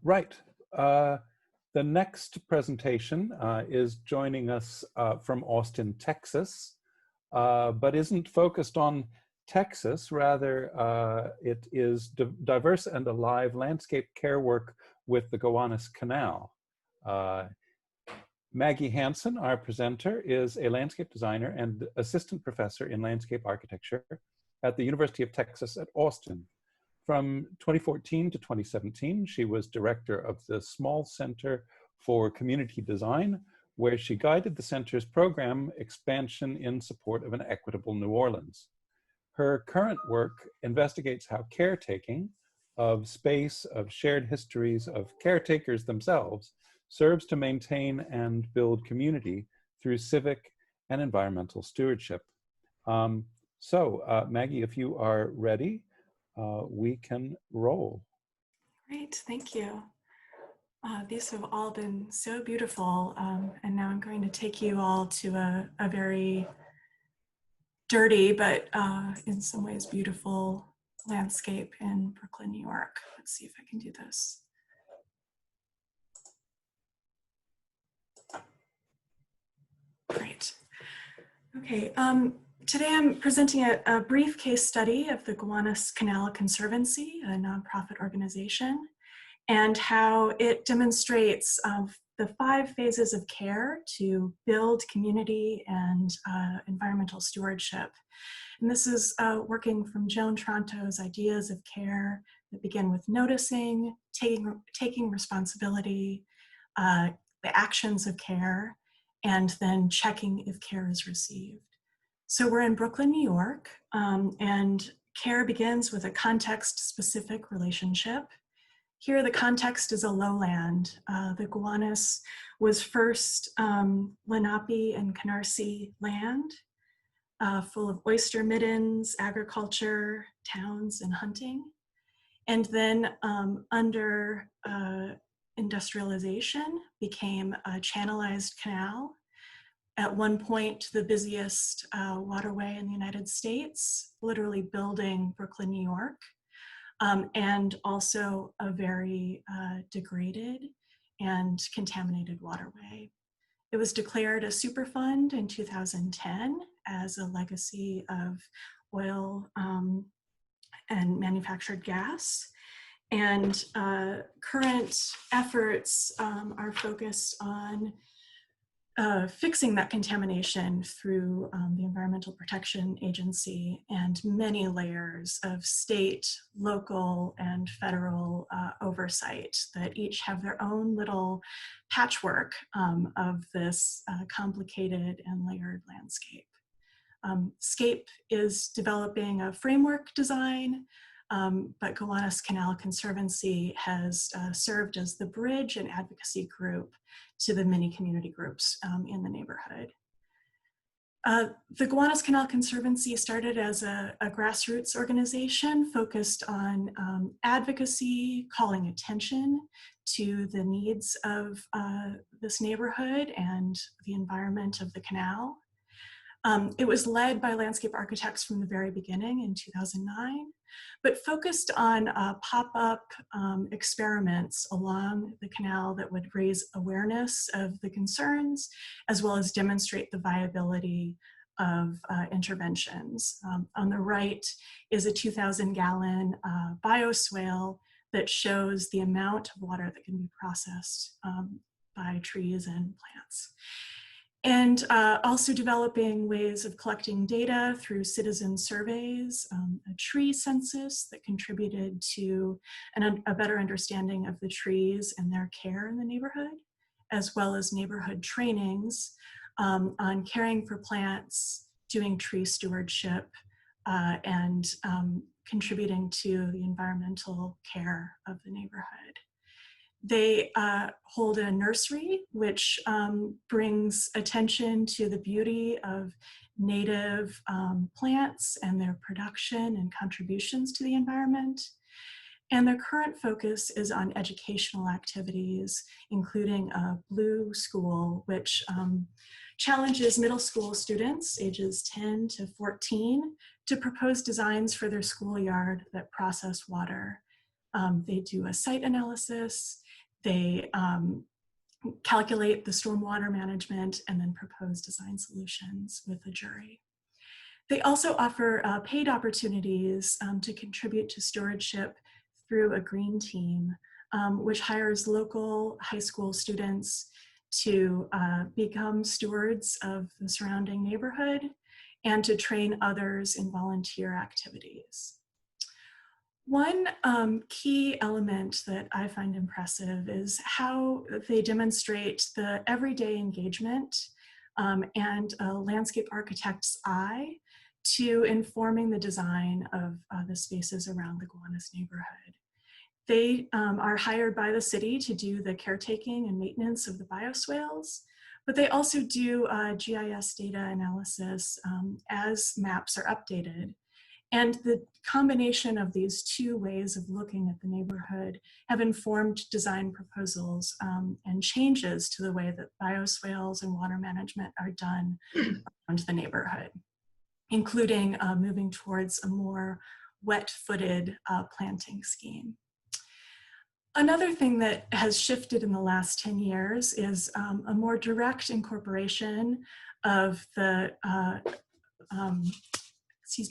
Right. The next presentation is joining us from Austin, Texas, but isn't focused on Texas. Rather, it is diverse and alive landscape care work with the Gowanus Canal. Maggie Hansen, our presenter, is a landscape designer and assistant professor in landscape architecture at the University of Texas at Austin. From 2014 to 2017, she was director of the Small Center for Community Design, where she guided the center's program expansion in support of an equitable New Orleans. Her current work investigates how caretaking of space, of shared histories, of caretakers themselves, serves to maintain and build community through civic and environmental stewardship. Maggie, if you are ready, we can roll. Great, thank you. These have all been so beautiful, and now I'm going to take you all to a very dirty, but in some ways beautiful landscape in Brooklyn, New York. Let's see if I can do this. Great. Okay, today I'm presenting a brief case study of the Gowanus Canal Conservancy, a nonprofit organization, and how it demonstrates the 5 phases of care to build community and environmental stewardship. And this is working from Joan Tronto's ideas of care that begin with noticing, taking responsibility, the actions of care, and then checking if care is received. So we're in Brooklyn, New York, and care begins with a context-specific relationship. Here, the context is a lowland. The Gowanus was first Lenape and Canarsie land, full of oyster middens, agriculture, towns, and hunting. And then under industrialization became a channelized canal. At one point, the busiest waterway in the United States, literally building Brooklyn, New York, and also a very degraded and contaminated waterway. It was declared a Superfund in 2010 as a legacy of oil and manufactured gas. And current efforts are focused on fixing that contamination through the Environmental Protection Agency and many layers of state, local, and federal oversight that each have their own little patchwork of this complicated and layered landscape. SCAPE is developing a framework design, but Gowanus Canal Conservancy has served as the bridge and advocacy group to the many community groups in the neighborhood. The Gowanus Canal Conservancy started as a grassroots organization focused on advocacy, calling attention to the needs of this neighborhood and the environment of the canal. It was led by landscape architects from the very beginning in 2009, but focused on pop-up experiments along the canal that would raise awareness of the concerns, as well as demonstrate the viability of interventions. On the right is a 2,000-gallon bioswale that shows the amount of water that can be processed by trees and plants. And also developing ways of collecting data through citizen surveys, a tree census that contributed to a better understanding of the trees and their care in the neighborhood, as well as neighborhood trainings on caring for plants, doing tree stewardship, and contributing to the environmental care of the neighborhood. They hold a nursery, which brings attention to the beauty of native plants and their production and contributions to the environment. And their current focus is on educational activities, including a Blue School, which challenges middle school students ages 10 to 14 to propose designs for their schoolyard that process water. They do a site analysis. They calculate the stormwater management and then propose design solutions with the jury. They also offer paid opportunities to contribute to stewardship through a green team, which hires local high school students to become stewards of the surrounding neighborhood and to train others in volunteer activities. One key element that I find impressive is how they demonstrate the everyday engagement and a landscape architect's eye to informing the design of the spaces around the Gowanus neighborhood. They are hired by the city to do the caretaking and maintenance of the bioswales, but they also do GIS data analysis as maps are updated. And the combination of these two ways of looking at the neighborhood have informed design proposals and changes to the way that bioswales and water management are done around the neighborhood, including moving towards a more wet-footed planting scheme. Another thing that has shifted in the last 10 years is a more direct incorporation of the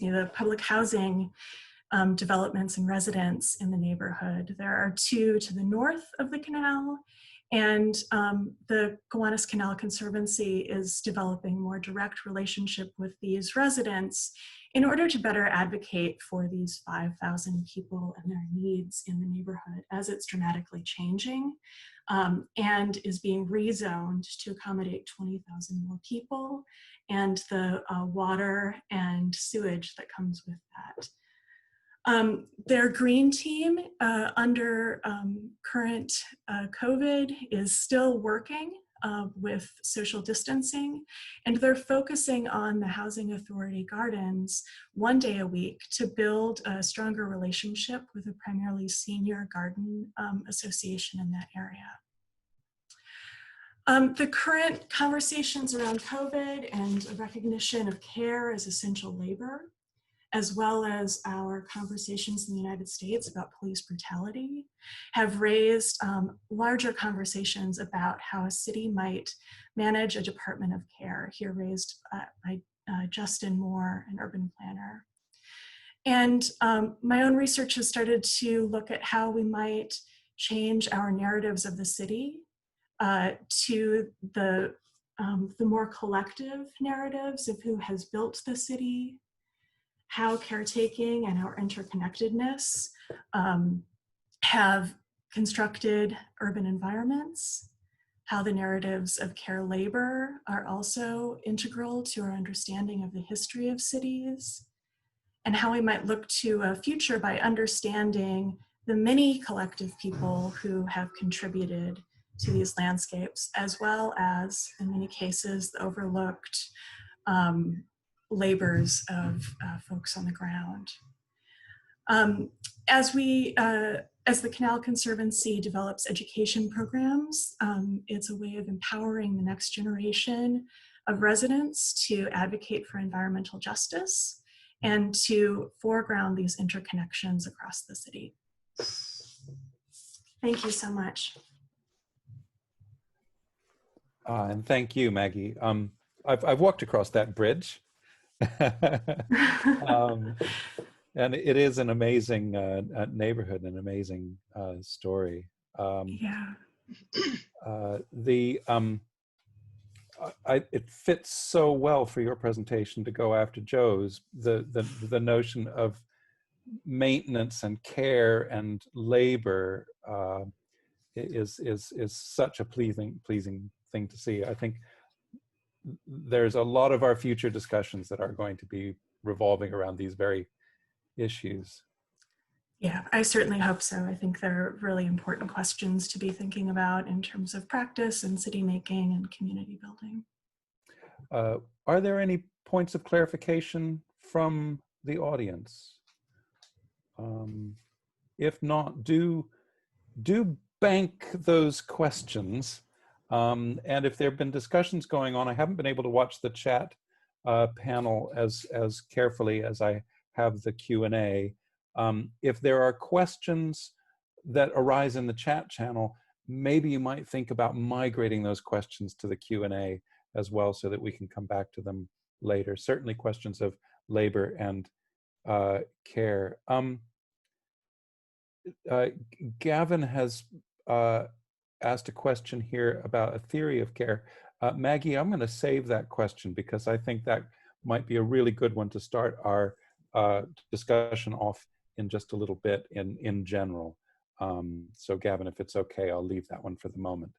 the public housing developments and residents in the neighborhood. There are two to the north of the canal, and the Gowanus Canal Conservancy is developing more direct relationship with these residents in order to better advocate for these 5,000 people and their needs in the neighborhood as it's dramatically changing and is being rezoned to accommodate 20,000 more people and the water and sewage that comes with that. Their green team under current COVID is still working with social distancing, and they're focusing on the Housing Authority gardens 1 day a week to build a stronger relationship with a primarily senior garden association in that area. The current conversations around COVID and a recognition of care as essential labor, as well as our conversations in the United States about police brutality, have raised larger conversations about how a city might manage a department of care, here raised by Justin Moore, an urban planner. And my own research has started to look at how we might change our narratives of the city to the more collective narratives of who has built the city, how caretaking and our interconnectedness have constructed urban environments, how the narratives of care labor are also integral to our understanding of the history of cities, and how we might look to a future by understanding the many collective people who have contributed to these landscapes, as well as, in many cases, the overlooked labors of folks on the ground. As the Canal Conservancy develops education programs, it's a way of empowering the next generation of residents to advocate for environmental justice and to foreground these interconnections across the city. Thank you so much. And thank you, Maggie. I've walked across that bridge. And it is an amazing neighborhood, an amazing story. Yeah. It fits so well for your presentation to go after Joe's, the notion of maintenance and care and labor is such a pleasing thing to see. I think there's a lot of our future discussions that are going to be revolving around these very issues. Yeah, I certainly hope so. I think they're really important questions to be thinking about in terms of practice and city making and community building. Are there any points of clarification from the audience? If not, do bank those questions. And if there have been discussions going on, I haven't been able to watch the chat panel as carefully as I have the Q&A. If there are questions that arise in the chat channel, maybe you might think about migrating those questions to the Q&A as well, so that we can come back to them later. Certainly questions of labor and care. Gavin has asked a question here about a theory of care. Maggie, I'm going to save that question because I think that might be a really good one to start our discussion off in just a little bit in general. So Gavin, if it's okay, I'll leave that one for the moment.